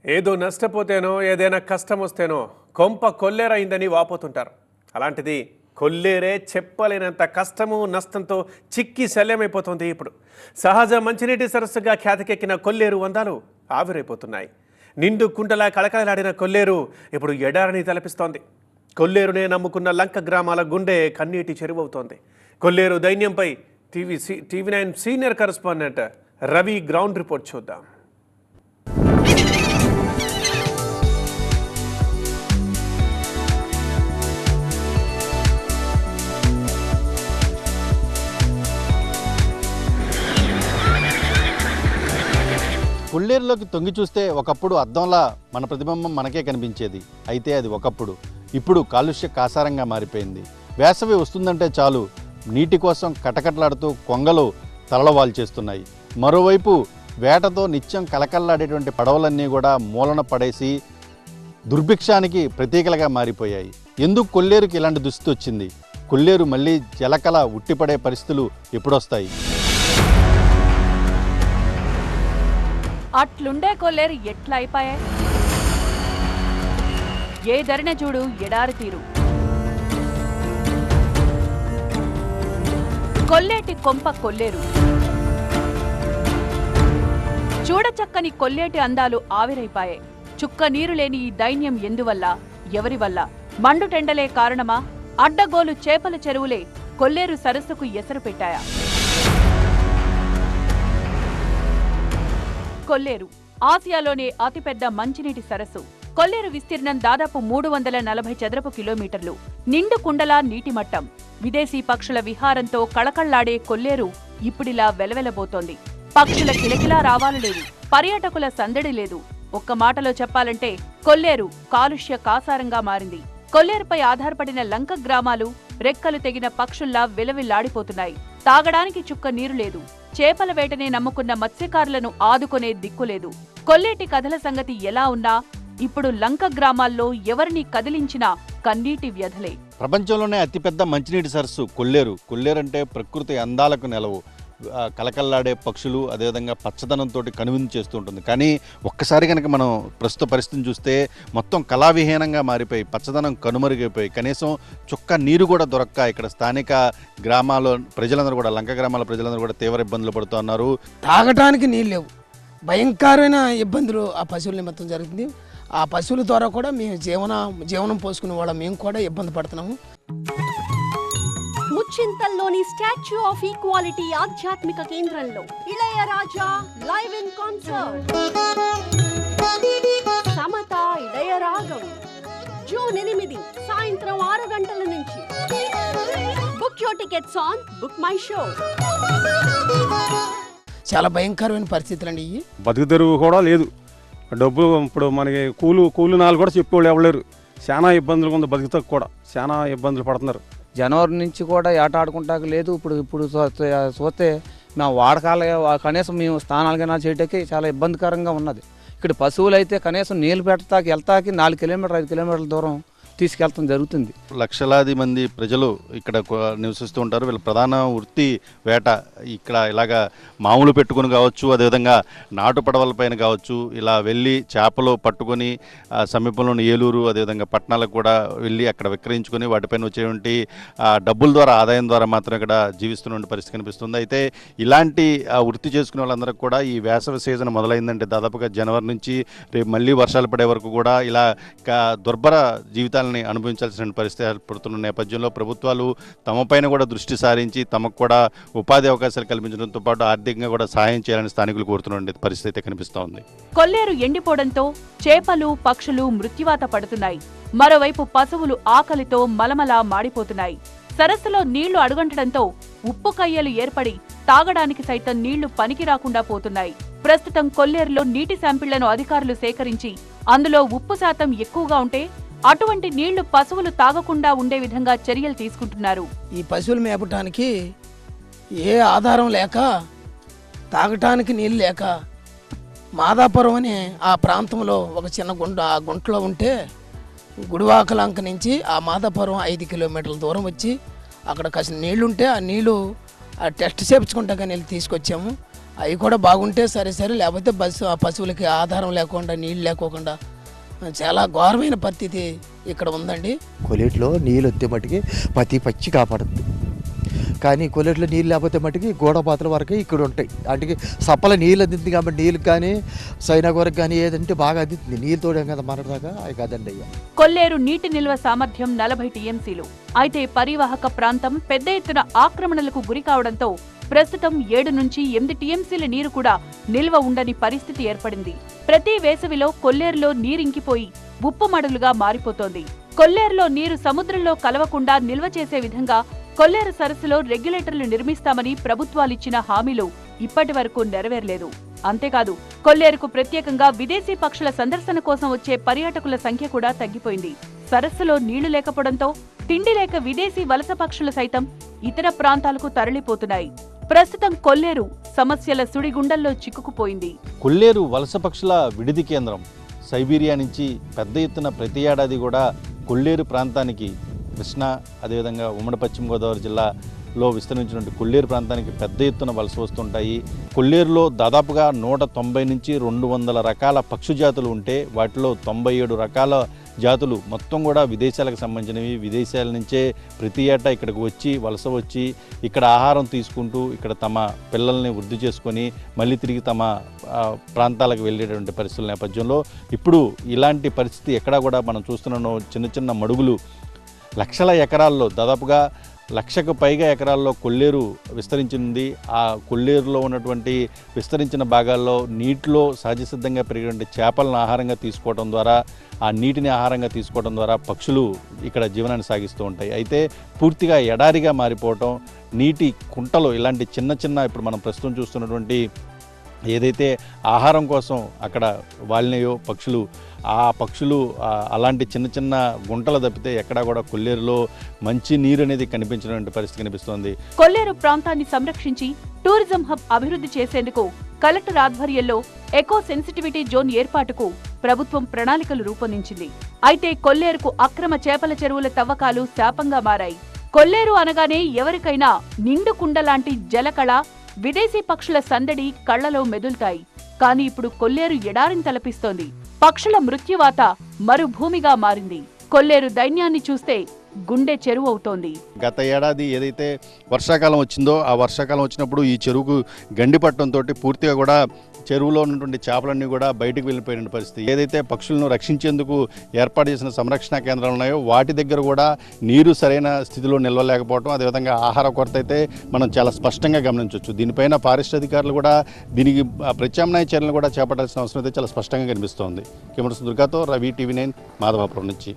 ఏదో నష్టపోతేనో ఏదైనా కష్టం వస్తేనో కొంప కొల్లేరైందని వాపోతుంటారు. అలాంటిది కొల్లేరే చెప్పలేనంత కష్టము నష్టంతో చిక్కి శల్యమైపోతుంది. ఇప్పుడు సహజ మంచినీటి సరస్సుగా ఖ్యాతికెక్కిన కొల్లేరు వందాలు ఆవిరైపోతున్నాయి. నిండు కుంటలా కళకళలాడిన కొల్లేరు ఇప్పుడు ఎడారిని తలపిస్తోంది. కొల్లేరునే నమ్ముకున్న లంక గ్రామాల గుండె కన్నీటి చెరువవుతోంది. కొల్లేరు దైన్యంపై టీవీ9 senior correspondent Ravi ground report చూద్దాం. కొల్లేరులోకి తొంగి చూస్తే ఒకప్పుడు అద్దంలా మన ప్రతిబింబం మనకే కనిపించేది. అయితే అది ఒకప్పుడు. ఇప్పుడు కాలుష్య కాసారంగా మారిపోయింది. వేసవి వస్తుందంటే చాలు నీటి కోసం కటకట్లాడుతూ కొంగలు తలలవాల్చేస్తున్నాయి. మరోవైపు వేటతో నిత్యం కలకల్లాడేటువంటి పడవలన్నీ కూడా మూలన పడేసి దుర్భిక్షానికి ప్రతీకలుగా మారిపోయాయి. ఎందుకు కొల్లేరుకి ఇలాంటి దుస్థితి వచ్చింది? కొల్లేరు మళ్ళీ జలకల ఉట్టిపడే పరిస్థితులు ఎప్పుడొస్తాయి? అట్లుండే కొల్లేరు ఎట్లా అయిపోయాయి? ఏ ధరణ చూడు ఎడారి తీరు. కొల్లేటి కొంప కొల్లేరు. చూడచక్కని కొల్లేటి అందాలు ఆవిరైపాయాయి. చుక్క నీరు లేని ఈ దైన్యం ఎందువల్ల, ఎవరి వల్ల? మండుటెండలే కారణమా? అడ్డగోలు చేపల చెరువులే కొల్లేరు సరస్సుకు ఎసరు పెట్టాయా? కొల్లేరు ఆసియాలోనే అతిపెద్ద మంచినీటి సరస్సు. కొల్లేరు విస్తీర్ణం దాదాపు 340 చదరపు కిలోమీటర్లు. నిండు కుండలా నీటి మట్టం. విదేశీ పక్షుల విహారంతో కళకళ్లాడే కొల్లేరు ఇప్పుడిలా వెలవెలబోతోంది. పక్షుల కిలకిలా రావాలు లేదు, పర్యాటకుల సందడి లేదు. ఒక్క మాటలో చెప్పాలంటే కొల్లేరు కాలుష్య కాసారంగా మారింది. కొల్లేరుపై ఆధారపడిన లంక గ్రామాలు రెక్కలు తెగిన పక్షుల్లా విలవిల్లాడిపోతున్నాయి. తాగడానికి చుక్క నీరు లేదు. చేపల వేటనే నమ్ముకున్న మత్స్యకారులను ఆదుకునే దిక్కులేదు. కొల్లేటి కథల సంగతి ఎలా ఉన్నా ఇప్పుడు లంక గ్రామాల్లో ఎవరిని కదిలించినా కన్నీటి వ్యధలే. ప్రపంచంలోనే అతిపెద్ద మంచినీటి సరస్సు కొల్లేరు. కొల్లేరు అంటే ప్రకృతి అందాలకు నెలవు. కలకల్లాడే పక్షులు, అదేవిధంగా పచ్చదనంతో కనువిందు చేస్తూ ఉంటుంది. కానీ ఒక్కసారి కనుక మనం ప్రస్తుత పరిస్థితిని చూస్తే మొత్తం కళావిహీనంగా మారిపోయి పచ్చదనం కనుమరుగైపోయి కనీసం చుక్క నీరు కూడా దొరక్క ఇక్కడ స్థానిక గ్రామాల్లో ప్రజలందరూ కూడా, లంక గ్రామాల ప్రజలందరూ కూడా తీవ్ర ఇబ్బందులు పడుతున్నారు. తాగటానికి నీళ్ళు లేవు. భయంకరమైన ఇబ్బందులు ఆ పశువుల నిమిత్తం జరుగుతుంది. ఆ పశువుల ద్వారా కూడా మేము జీవనం పోసుకునే వాళ్ళం మేము కూడా ఇబ్బంది పడుతున్నాము. ముచ్చింతల్లోని స్టాచ్యూ ఆఫ్ ఈక్వాలిటీ ఆధ్యాత్మిక కేంద్రంలో Ilaiyaraaja live in concert. Samatha Ilayaragam June 8 సాయంత్రం 6 గంటల నుంచి. Book your tickets on BookMyShow. చాలా భయంకరమైన పరిస్థితులు అండి ఇవి. బతుకు తెరువు కూడా లేదు. డబ్బు ఇప్పుడు మనకి కూలు నాలుగు కూడా చెప్పేవాళ్ళు ఎవరు. చాలా ఇబ్బందులు ఉంది. బతుకుతకు కూడా చాలా ఇబ్బందులు పడుతున్నారు. జనవరి నుంచి కూడా ఏట ఆడుకుంటాక లేదు. ఇప్పుడు చూస్తే మేము వాడకాల కనీసం మేము స్నానాలుగా చేయటానికి చాలా ఇబ్బందికరంగా ఉన్నది. ఇక్కడ పశువులు అయితే కనీసం నీళ్ళు పెట్టడానికి వెళ్తాకి 4 కిలోమీటర్ 5 కిలోమీటర్ల దూరం తీసుకెళ్తాం జరుగుతుంది. లక్షలాది మంది ప్రజలు ఇక్కడ నివసిస్తూ ఉంటారు. వీళ్ళ ప్రధాన వృత్తి వేట. ఇక్కడ ఇలాగా మామూలు పెట్టుకుని కావచ్చు, అదేవిధంగా నాటు పడవలపైన కావచ్చు, ఇలా వెళ్ళి చేపలు పట్టుకొని సమీపంలోని ఏలూరు, అదేవిధంగా పట్టణాలకు కూడా వెళ్ళి అక్కడ విక్రయించుకొని వాటిపైన వచ్చేటువంటి డబ్బుల ద్వారా, ఆదాయం ద్వారా మాత్రం ఇక్కడ జీవిస్తున్న పరిస్థితి కనిపిస్తుంది. అయితే ఇలాంటి వృత్తి చేసుకునే వాళ్ళందరికీ కూడా ఈ వేసవి సీజన్ మొదలైందంటే దాదాపుగా జనవరి నుంచి రేపు మళ్ళీ వర్షాలు పడే వరకు కూడా ఇలా దుర్భర జీవితాలను అనుభవించాల్సిన పరిస్థితి ఏర్పడుతున్న నేపథ్యంలో ప్రభుత్వాలు తమపైన కూడా దృష్టి సారించి తమకు కూడా ఉపాధి అవకాశాలు కల్పించడంతో పాటు ఆర్థికంగా కూడా సహాయం చేయాలని స్థానికులు కోరుతున్న పరిస్థితి కనిపిస్తోంది. కొల్లేరు ఎండిపోవడంతో చేపలు, పక్షులు మృత్యువాత పడుతున్నాయి. మరోవైపు పశువులు ఆకలితో మలమలా మాడిపోతున్నాయి. సరస్సులో నీళ్లు అడుగంటడంతో ఉప్పు కయ్యలు ఏర్పడి తాగడానికి సైతం నీళ్లు పనికి రాకుండా పోతున్నాయి. ప్రస్తుతం కొల్లేరులో నీటి శాంపిళ్లను అధికారులు సేకరించి అందులో ఉప్పు శాతం ఎక్కువగా ఉంటే అటువంటి నీళ్లు పశువులు తాగకుండా ఉండే విధంగా చర్యలు తీసుకుంటున్నారు. ఈ పశువులు మేపటానికి ఏ ఆధారం లేక, తాగటానికి నీళ్ళు లేక మాదాపురం అని ఆ ప్రాంతంలో ఒక చిన్న ఆ గుంటలో ఉంటే గుడివాకలంక నుంచి ఆ మాదాపురం 5 కిలోమీటర్ల దూరం వచ్చి అక్కడ కాసిన నీళ్లు ఉంటే ఆ నీళ్లు టెస్ట్ చేయించుకుంటా నీళ్ళు తీసుకొచ్చాము. అవి కూడా బాగుంటే సరే సరే, లేకపోతే పశువులకి ఆధారం లేకుండా నీళ్ళు లేకోకుండా చాలా ఘోరమైన పరిస్థితి ఇక్కడ ఉందండి. కొలేట్లో నీళ్ళు వస్తే మటుకి ప్రతి పచ్చి కాపాడుతుంది, కానీ కొలేట్లో నీళ్ళు లేకపోతే మటుకి గోడపాతల వరకు ఇక్కడ ఉంటాయి. అంటే సప్పల నీళ్ళు అందింది కాబట్టి నీళ్ళకి కానీ సైనా కొరకు కానీ ఏదంటే బాగా అందింది. నీళ్ళు తోడాం కదా మనదాకా అవి కాదండి అయ్యా. కొల్లేరు నీటి నిల్వ సామర్థ్యం 40 టీఎంసీలు. అయితే పరివాహక ప్రాంతం పెద్ద ఎత్తున ఆక్రమణలకు గురి కావడంతో ప్రస్తుతం 7 నుంచి 8 టీఎంసీల నీరు కూడా నిల్వ ఉండని పరిస్థితి ఏర్పడింది. ప్రతి వేసవిలో కొల్లేరులో నీరింకిపోయి ఉప్పుమడులుగా మారిపోతోంది. కొల్లేరులో నీరు సముద్రంలో కలవకుండా నిల్వ చేసే విధంగా కొల్లేరు సరస్సులో రెగ్యులేటర్లు నిర్మిస్తామని ప్రభుత్వాలిచ్చిన హామీలు ఇప్పటి వరకు నెరవేరలేదు. అంతేకాదు కొల్లేరుకు ప్రత్యేకంగా విదేశీ పక్షుల సందర్శన కోసం వచ్చే పర్యాటకుల సంఖ్య కూడా తగ్గిపోయింది. సరస్సులో నీళ్లు లేకపోవడంతో తిండి లేక విదేశీ వలస పక్షులు సైతం ఇతర ప్రాంతాలకు తరలిపోతున్నాయి. ప్రస్తుతం కొల్లేరు సమస్యల సుడిగుండల్లో చిక్కుకుపోయింది. కొల్లేరు వలస పక్షుల విడిది కేంద్రం. సైబీరియా నుంచి పెద్ద ఎత్తున ప్రతి ఏడాది కూడా కొల్లేరు ప్రాంతానికి, కృష్ణా అదేవిధంగా ఉమ్మడి పశ్చిమ గోదావరి జిల్లాలో విస్తరించినటువంటి కొల్లేరు ప్రాంతానికి పెద్ద ఎత్తున వలస వస్తుంటాయి. కొల్లేరులో దాదాపుగా 190 నుంచి 200 రకాల పక్షు జాతులు ఉంటే వాటిలో 97 రకాల జాతులు మొత్తం కూడా విదేశాలకు సంబంధించినవి. విదేశాల నుంచే ప్రతి ఏటా ఇక్కడికి వచ్చి వలస వచ్చి ఇక్కడ ఆహారం తీసుకుంటూ ఇక్కడ తమ పిల్లల్ని వృద్ధి చేసుకొని మళ్ళీ తిరిగి తమ ప్రాంతాలకు వెళ్ళేటువంటి పరిస్థితుల నేపథ్యంలో ఇప్పుడు ఇలాంటి పరిస్థితి ఎక్కడా కూడా మనం చూస్తున్నాం. చిన్న చిన్న మడుగులు లక్షల ఎకరాల్లో, దాదాపుగా 1,00,000కు పైగా ఎకరాల్లో కొల్లేరు విస్తరించింది. ఆ కొల్లేరులో ఉన్నటువంటి విస్తరించిన భాగాల్లో నీటిలో సహజసిద్ధంగా పెరిగినటువంటి చేపలను ఆహారంగా తీసుకోవడం ద్వారా, ఆ నీటిని ఆహారంగా తీసుకోవడం ద్వారా పక్షులు ఇక్కడ జీవనాన్ని సాగిస్తూ ఉంటాయి. అయితే పూర్తిగా ఎడారిగా మారిపోవటం, నీటి కుంటలు ఇలాంటి చిన్న చిన్న ఇప్పుడు మనం ప్రస్తుతం చూస్తున్నటువంటి ఏదైతే ఆహారం కోసం అక్కడ వాలినాయో పక్షులు, ఆ పక్షులు అలాంటి చిన్న చిన్న గుంటలు తప్పితే ఎక్కడా కూడా కొల్లేరులో మంచి నీరు అనేది కనిపించినటువంటి పరిస్థితి కనిపిస్తోంది. కొల్లేరు ప్రాంతాన్ని సంరక్షించి టూరిజం హబ్ అభివృద్ధి చేసేందుకు కలెక్టర్ ఆధ్వర్యంలో ఎకో సెన్సిటివిటీ జోన్ ఏర్పాటుకు ప్రభుత్వం ప్రణాళికలు రూపొందించింది. అయితే కొల్లేరుకు అక్రమ చేపల చెరువుల తవ్వకాలు శాపంగా మారాయి. కొల్లేరు అనగానే ఎవరికైనా నిండు కుండలాంటి జలకళ, విదేశీ పక్షుల సందడి కళ్లలో మెదులుతాయి. కానీ ఇప్పుడు కొల్లేరు ఎడారిని తలపిస్తోంది. పక్షుల మృత్యువాత మరుభూమిగా మారింది. కొల్లేరు దైన్యాన్ని చూస్తే గుండె చెరువు అవుతోంది. గత ఏడాది ఏదైతే వర్షాకాలం వచ్చిందో ఆ వర్షాకాలం వచ్చినప్పుడు ఈ చెరువుకు గండి పట్టడంతో పూర్తిగా కూడా చెరువులో ఉన్నటువంటి చేపలన్నీ కూడా బయటకు వెళ్ళిపోయిన పరిస్థితి. ఏదైతే పక్షులను రక్షించేందుకు ఏర్పాటు చేసిన సంరక్షణ కేంద్రాలు ఉన్నాయో వాటి దగ్గర కూడా నీరు సరైన స్థితిలో నిల్వలేకపోవడం, అదేవిధంగా ఆహార కొరత అయితే మనం చాలా స్పష్టంగా గమనించవచ్చు. దీనిపైన ఫారెస్ట్ అధికారులు కూడా దీనికి ప్రత్యామ్నాయ చర్యలు కూడా చేపట్టాల్సిన అవసరం అయితే చాలా స్పష్టంగా కనిపిస్తోంది. కెమెరా దుర్గాతో రవి, TV9 మాధవాపురం నుంచి.